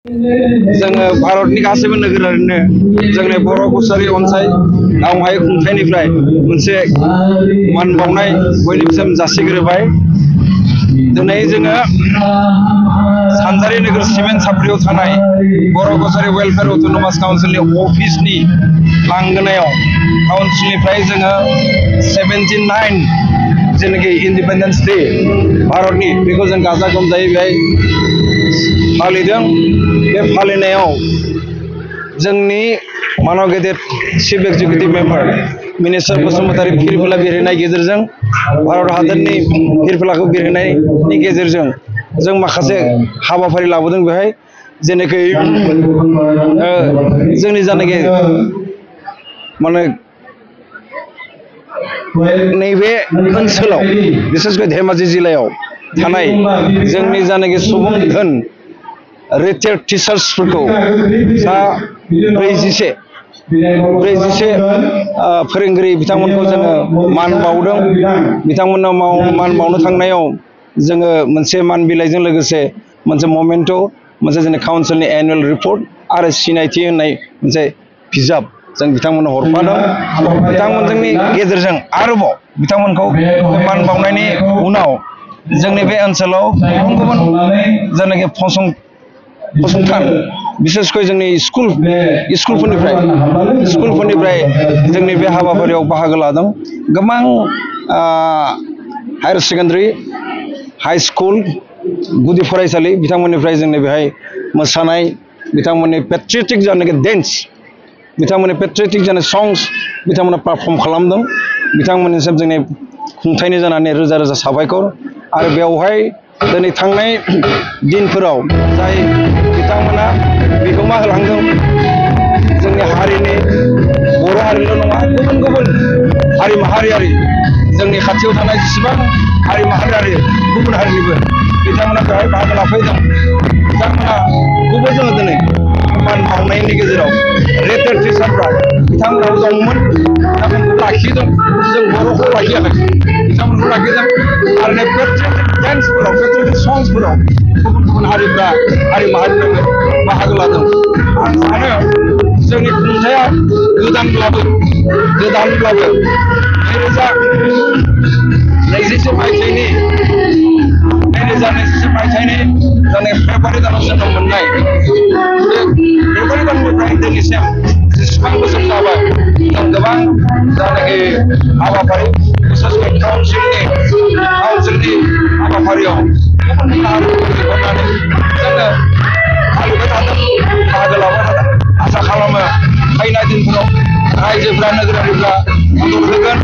जोङो भारतनि गासैबो नोगोरारिनो जोंनि बर' कसारि अनसाय गावहाय खुंथायनिफ्राय मोनसे मान बावनाय बयनिसिम जासिग्रोबाय। दिनै जोङो सानजारि नोगोर सिमेन्ट साफ्रियाव थानाय बर' कसारि वेलफेयार अट'नमास काउन्सिलनि अफिसनि लांगोनायाव काउन्सिलनिफ्राय जोङो 79 जेनाखि इन्डिपेन्डेन्स डे भारतनि बेखौ जों गाजा गोमजायै बेहाय फालिदों। बे फालिनायाव जोंनि मानव गेदेर chief executive member minister Basumatary फिरफिला बिरहोनाय गेजेरजों भारत हादरनि फिरफिलाखौ बिरहोनायनि गेजेरजों जों माखासे हाबाफारि लाबोदों बेहाय जेनाखि जोंनि जानाखि माने नैबे ओनसोलाव बिसेसकै धेमाजि जिल्लायाव थानाय जोंनि जानाखि सुबुं धोन रिटायार्ड टिचार्सफोरखौ सा 44 फोरोंगिरि बिथांमोनखौ जोङो मान बावदों। बिथांमोननो मान बावनो थांनायाव जोङो मोनसे मान बिलाइजों लोगोसे मोनसे ममेन्ट' मोनसे जोंनि काउन्सिलनि एनुवेल रिपर्ट आरो सिनायथि होननाय मोनसे बिजाब जों बिथांमोननो हरफादों। बिथांमोननि गेजेरजों आरोबाव बिथांमोनखौ मान बावनायनि उनाव जोंनि बे ओनसोलाव गुबुन गुबुन जायनाखि फसंथान बिसेसकै जोंनि स्कुलफोरनिफ्राय जोंनि बे हाबाफारियाव बाहागो लादों। गोबां हायार सेकेन्डारि हाई स्कुल गुदि फरायसालि बिथांमोननिफ्राय जोंनि बेहाय मोसानाय बिथांमोननि पेट्रियटिक जानाखि डेन्स बिथांमोननि पेट्रियटिक जानाय संस बिथांमोना पारफर्म खालामदों। बिथांमोननिसिम जोंनि खुंथायनि जानानै रोजा रोजा साबायखर। आरो बेवहाय दिनै थांनाय दिनफोराव जाय बिथांमोना बिहोमा होलांदों जोंनि हारिनि बर' हारिल' नङा गुबुन गुबुन हारि माहारियारि जोंनि खाथियाव थानाय जेसेबां हारि माहारियारि गुबुन हारिनिबो बिथांमोना बेवहाय बाहागो लाफैदों। बिथांमोनखौबो जोङो दिनै मान बावनायनि गेजेराव रिटायार्ड टिचारफ्रा बिथांमोनाबो दंमोन। बिथांमोनखौ लाखिदों जों बर'खौ लाखियाखै बिथांमोनखौ लाखिदों। आरो पेट्रियटिक डेन्सफोराव पेट्रियटिक संसफोराव गुबुन गुबुन हारिफ्रा हारि माहारिफ्राबो बाहागो लादों। आं सानो जोंनि खुंथाया गोदानब्लाबो 2021 मायथाइनि जानाय फेब्रुवारि दानाव जोनोम मोननाय बे फेब्रुवारि दाननिफ्राय दिनैसिम जेसेबां बोसोर जाबाय जों गोबां जानाखि हाबाफारि बिसेसकै काउन्सिलनि हाबाफारियाव गुबुन गुबुन हारिफोरखौ लिंहरनानै जोङो फालिबाय थादों बाहागो लाबाय थादों। आसा खालामो फैनाय दिनफोराव रायजोफ्रा नोगोरारिफ्रा मदद होगोन